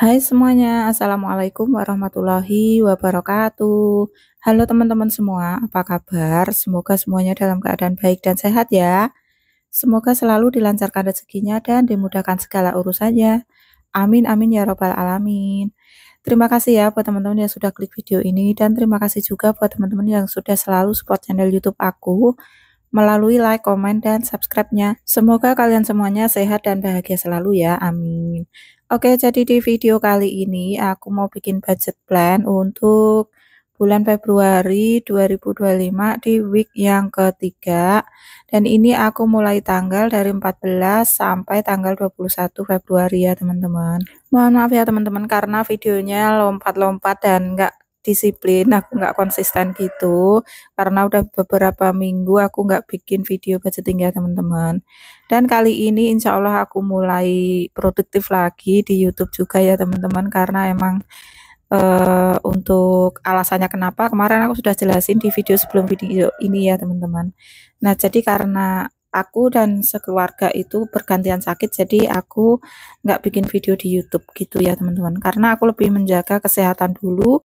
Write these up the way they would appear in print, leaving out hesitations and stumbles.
Hai semuanya, Assalamualaikum warahmatullahi wabarakatuh. Halo teman-teman semua, apa kabar? Semoga semuanya dalam keadaan baik dan sehat ya. Semoga selalu dilancarkan rezekinya dan dimudahkan segala urusannya. Amin amin ya robbal alamin. Terima kasih ya buat teman-teman yang sudah klik video ini dan terima kasih juga buat teman-teman yang sudah selalu support channel YouTube aku melalui like, komen, dan subscribe-nya. Semoga kalian semuanya sehat dan bahagia selalu ya, amin. Oke, jadi di video kali ini aku mau bikin budget plan untuk bulan Februari 2025 di week yang ketiga. Dan ini aku mulai tanggal dari 14 sampai tanggal 21 Februari ya teman-teman. Mohon maaf ya teman-teman karena videonya lompat-lompat dan nggak disiplin, aku nggak konsisten gitu karena udah beberapa minggu aku nggak bikin video budgeting ya teman-teman. Dan kali ini insya Allah aku mulai produktif lagi di YouTube juga ya teman-teman karena emang untuk alasannya kenapa kemarin aku sudah jelasin di video sebelum video ini ya teman-teman. Nah jadi karena aku dan sekeluarga itu bergantian sakit jadi aku nggak bikin video di YouTube gitu ya teman-teman karena aku lebih menjaga kesehatan dulu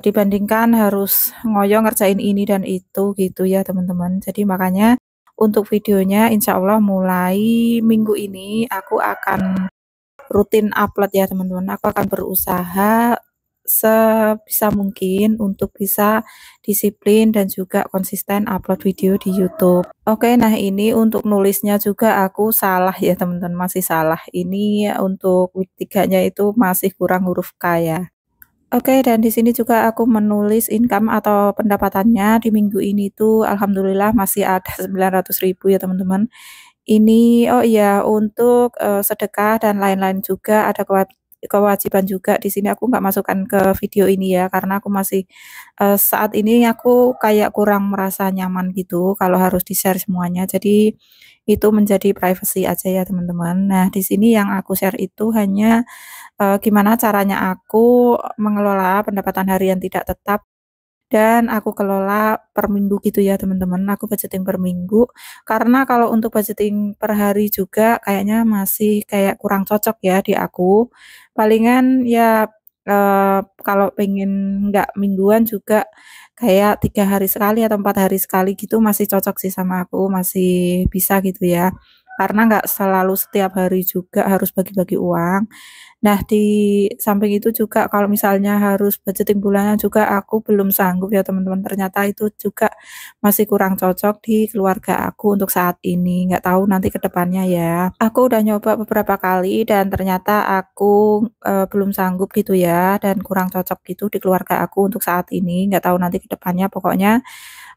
dibandingkan harus ngoyo ngerjain ini dan itu gitu ya teman-teman. Jadi makanya untuk videonya insya Allah mulai minggu ini aku akan rutin upload ya teman-teman. Aku akan berusaha sebisa mungkin untuk bisa disiplin dan juga konsisten upload video di YouTube. Oke, nah ini untuk nulisnya juga aku salah ya teman-teman, masih salah. Ini untuk week 3-nya itu masih kurang huruf K ya. Oke, dan di sini juga aku menulis income atau pendapatannya di minggu ini tuh alhamdulillah masih ada 900.000 ya teman-teman. Ini oh iya untuk sedekah dan lain-lain juga ada kewajiban juga di sini aku nggak masukkan ke video ini ya karena aku masih saat ini aku kayak kurang merasa nyaman gitu kalau harus di-share semuanya. Jadi itu menjadi privacy aja ya teman-teman. Nah, di sini yang aku share itu hanya gimana caranya aku mengelola pendapatan harian tidak tetap dan aku kelola per minggu gitu ya teman-teman, aku budgeting per minggu. Karena kalau untuk budgeting per hari juga kayaknya masih kayak kurang cocok ya di aku. Palingan ya, kalau pengen nggak mingguan juga kayak 3 hari sekali atau 4 hari sekali gitu masih cocok sih sama aku, masih bisa gitu ya. Karena nggak selalu setiap hari juga harus bagi-bagi uang. Nah, di samping itu juga kalau misalnya harus budgeting bulanan juga aku belum sanggup ya teman-teman. Ternyata itu juga masih kurang cocok di keluarga aku untuk saat ini. Nggak tahu nanti ke depannya ya. Aku udah nyoba beberapa kali dan ternyata aku belum sanggup gitu ya dan kurang cocok gitu di keluarga aku untuk saat ini. Nggak tahu nanti ke depannya. Pokoknya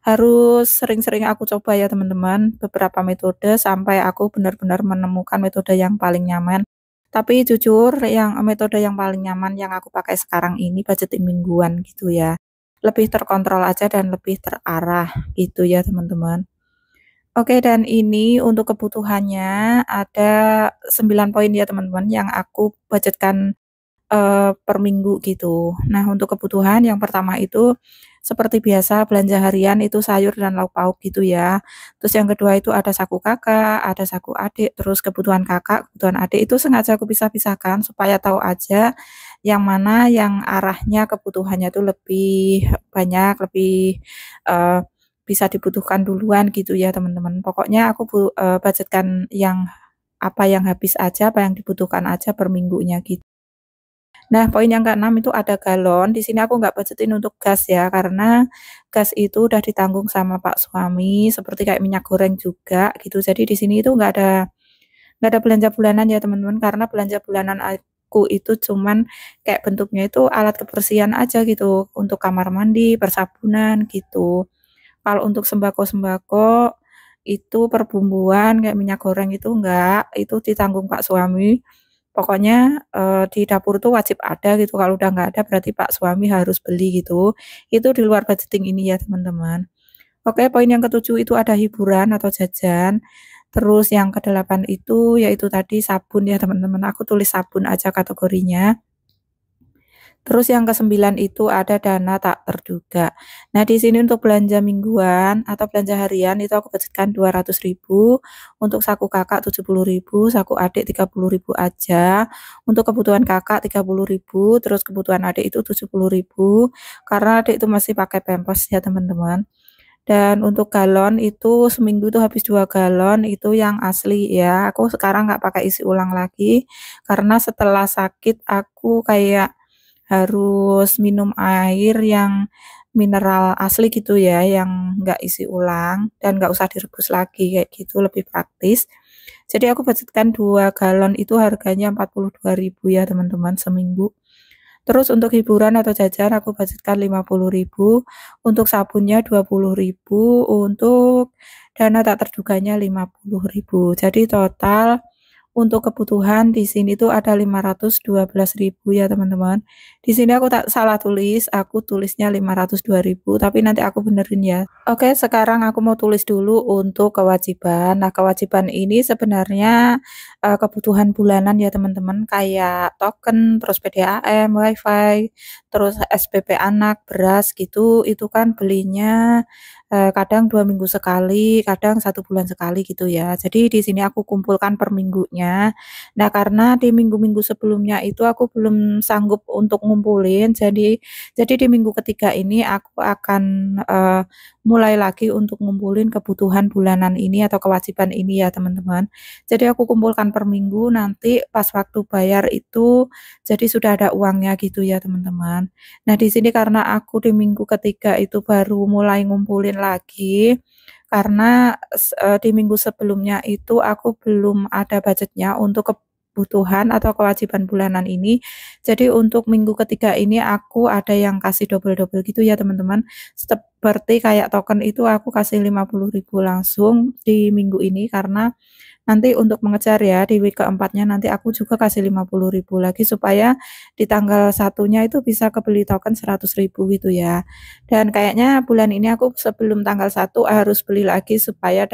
harus sering-sering aku coba ya teman-teman beberapa metode sampai aku benar-benar menemukan metode yang paling nyaman. Tapi jujur yang metode yang paling nyaman yang aku pakai sekarang ini budgeting mingguan gitu ya. Lebih terkontrol aja dan lebih terarah gitu ya teman-teman. Oke dan ini untuk kebutuhannya ada 9 poin ya teman-teman yang aku budgetkan per minggu gitu. Nah, untuk kebutuhan yang pertama itu seperti biasa belanja harian itu sayur dan lauk pauk gitu ya. Terus yang kedua itu ada saku kakak, ada saku adik, terus kebutuhan kakak, kebutuhan adik itu sengaja aku pisah-pisahkan supaya tahu aja yang mana yang arahnya kebutuhannya itu lebih banyak, lebih eee, bisa dibutuhkan duluan gitu ya, teman-teman. Pokoknya aku budgetkan yang apa yang habis aja, apa yang dibutuhkan aja per minggunya gitu. Nah, poin yang keenam itu ada galon. Di sini aku nggak budgetin untuk gas ya, karena gas itu udah ditanggung sama Pak suami, seperti kayak minyak goreng juga gitu. Jadi di sini itu nggak ada belanja bulanan ya teman-teman, karena belanja bulanan aku itu cuman kayak bentuknya itu alat kebersihan aja gitu, untuk kamar mandi, persabunan gitu. Kalau untuk sembako-sembako itu perbumbuan kayak minyak goreng itu enggak, itu ditanggung Pak suami. Pokoknya, di dapur tuh wajib ada gitu, kalau udah nggak ada berarti Pak suami harus beli gitu. Itu di luar budgeting ini ya teman-teman. Oke, poin yang ketujuh itu ada hiburan atau jajan. Terus yang kedelapan itu yaitu tadi sabun ya teman-teman, aku tulis sabun aja kategorinya. Terus yang ke-9 itu ada dana tak terduga. Nah, di sini untuk belanja mingguan atau belanja harian itu aku budgetkan 200.000, untuk saku kakak 70.000, saku adik 30.000 aja. Untuk kebutuhan kakak 30.000, terus kebutuhan adik itu 70.000 karena adik itu masih pakai pampers ya, teman-teman. Dan untuk galon itu seminggu itu habis 2 galon itu yang asli ya. Aku sekarang nggak pakai isi ulang lagi karena setelah sakit aku kayak harus minum air yang mineral asli gitu ya, yang nggak isi ulang dan nggak usah direbus lagi kayak gitu, lebih praktis. Jadi aku budgetkan 2 galon itu harganya 42.000 ya teman-teman seminggu. Terus untuk hiburan atau jajan aku budgetkan 50.000, untuk sabunnya 20.000, untuk dana tak terduganya 50.000. Jadi total untuk kebutuhan di sini tuh ada 512.000 ya teman-teman. Di sini aku tak salah tulis, aku tulisnya 502.000, tapi nanti aku benerin ya. Oke, sekarang aku mau tulis dulu untuk kewajiban. Nah, kewajiban ini sebenarnya kebutuhan bulanan ya teman-teman, kayak token, terus PDAM, WiFi, terus SPP anak, beras gitu. Itu kan belinya kadang 2 minggu sekali, kadang 1 bulan sekali gitu ya. Jadi di sini aku kumpulkan per minggunya. Nah, karena di minggu-minggu sebelumnya itu aku belum sanggup untuk ngumpulin, jadi di minggu ketiga ini aku akan mulai lagi untuk ngumpulin kebutuhan bulanan ini atau kewajiban ini ya teman-teman. Jadi aku kumpulkan per minggu, nanti pas waktu bayar itu jadi sudah ada uangnya gitu ya teman-teman. Nah, di sini karena aku di minggu ketiga itu baru mulai ngumpulin lagi, karena di minggu sebelumnya itu aku belum ada budgetnya untuk kebutuhan atau kewajiban bulanan ini. Jadi untuk minggu ketiga ini aku ada yang kasih double-double gitu ya teman-teman. Seperti kayak token itu aku kasih 50.000 langsung di minggu ini, karena nanti untuk mengejar ya di week keempatnya nanti aku juga kasih 50.000 lagi supaya di tanggal satunya itu bisa kebeli token 100.000 gitu ya. Dan kayaknya bulan ini aku sebelum tanggal 1 harus beli lagi supaya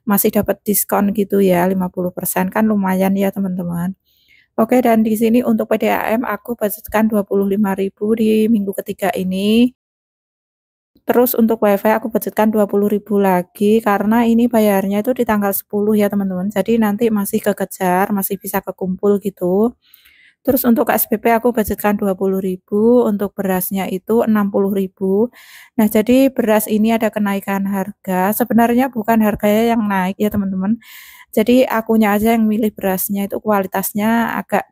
masih dapat diskon gitu ya, 50% kan lumayan ya teman-teman. Oke, dan di sini untuk PDAM aku budgetkan 25.000 di minggu ketiga ini. Terus untuk WiFi aku budgetkan 20.000 lagi karena ini bayarnya itu di tanggal 10 ya teman-teman. Jadi nanti masih kekejar, masih bisa kekumpul gitu. Terus untuk SPP aku budgetkan 20.000, untuk berasnya itu 60.000. Nah, jadi beras ini ada kenaikan harga. Sebenarnya bukan harganya yang naik ya teman-teman. Jadi akunya aja yang milih berasnya itu kualitasnya agak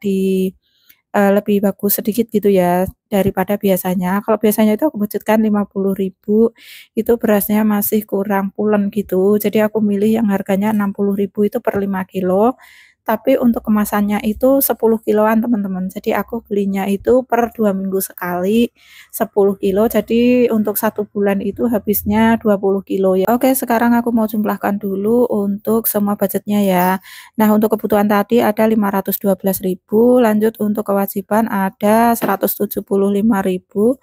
lebih bagus sedikit gitu ya daripada biasanya. Kalau biasanya itu aku budgetkan 50.000, itu berasnya masih kurang pulen gitu. Jadi aku milih yang harganya 60.000 itu per 5 kilo. Tapi untuk kemasannya itu 10 kiloan teman-teman. Jadi aku belinya itu per 2 minggu sekali 10 kilo. Jadi untuk 1 bulan itu habisnya 20 kilo ya. Oke, sekarang aku mau jumlahkan dulu untuk semua budgetnya ya. Nah, untuk kebutuhan tadi ada 512.000, lanjut untuk kewajiban ada 175.000.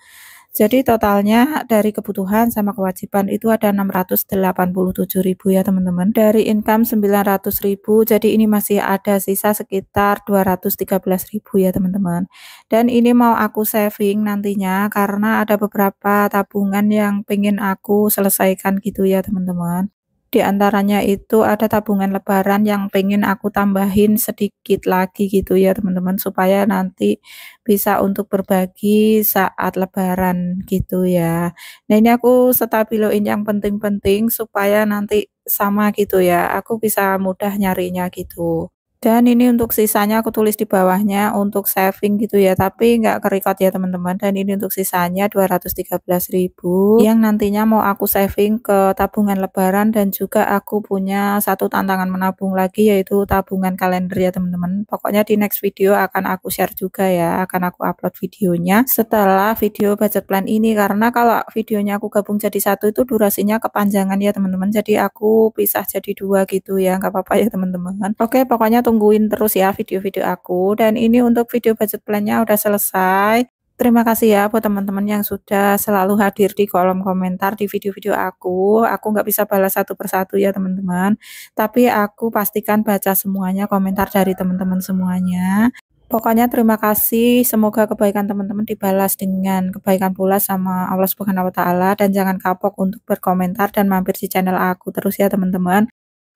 Jadi totalnya dari kebutuhan sama kewajiban itu ada 687.000 ya teman-teman. Dari income 900.000, jadi ini masih ada sisa sekitar 213.000 ya teman-teman. Dan ini mau aku saving nantinya karena ada beberapa tabungan yang pengen aku selesaikan gitu ya teman-teman. Di antaranya itu ada tabungan lebaran yang pengen aku tambahin sedikit lagi gitu ya teman-teman, supaya nanti bisa untuk berbagi saat lebaran gitu ya. Nah, ini aku stabiloin yang penting-penting supaya nanti sama gitu ya, aku bisa mudah nyarinya gitu. Dan ini untuk sisanya aku tulis di bawahnya untuk saving gitu ya, tapi nggak ke-record ya teman-teman. Dan ini untuk sisanya 213.000 yang nantinya mau aku saving ke tabungan lebaran, dan juga aku punya satu tantangan menabung lagi yaitu tabungan kalender ya teman-teman. Pokoknya di next video akan aku share juga ya, akan aku upload videonya setelah video budget plan ini, karena kalau videonya aku gabung jadi satu itu durasinya kepanjangan ya teman-teman. Jadi aku pisah jadi 2 gitu ya, nggak apa-apa ya teman-teman. Oke, pokoknya tungguin terus ya video-video aku. Dan ini untuk video budget plan-nya udah selesai. Terima kasih ya buat teman-teman yang sudah selalu hadir di kolom komentar di video-video aku. Aku nggak bisa balas satu persatu ya teman-teman, tapi aku pastikan baca semuanya komentar dari teman-teman semuanya. Pokoknya terima kasih, semoga kebaikan teman-teman dibalas dengan kebaikan pula sama Allah Subhanahu wa taala, dan jangan kapok untuk berkomentar dan mampir di channel aku terus ya teman-teman.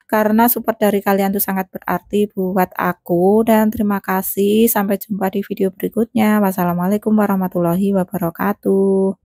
Karena support dari kalian tuh sangat berarti buat aku, dan terima kasih. Sampai jumpa di video berikutnya. Wassalamualaikum warahmatullahi wabarakatuh.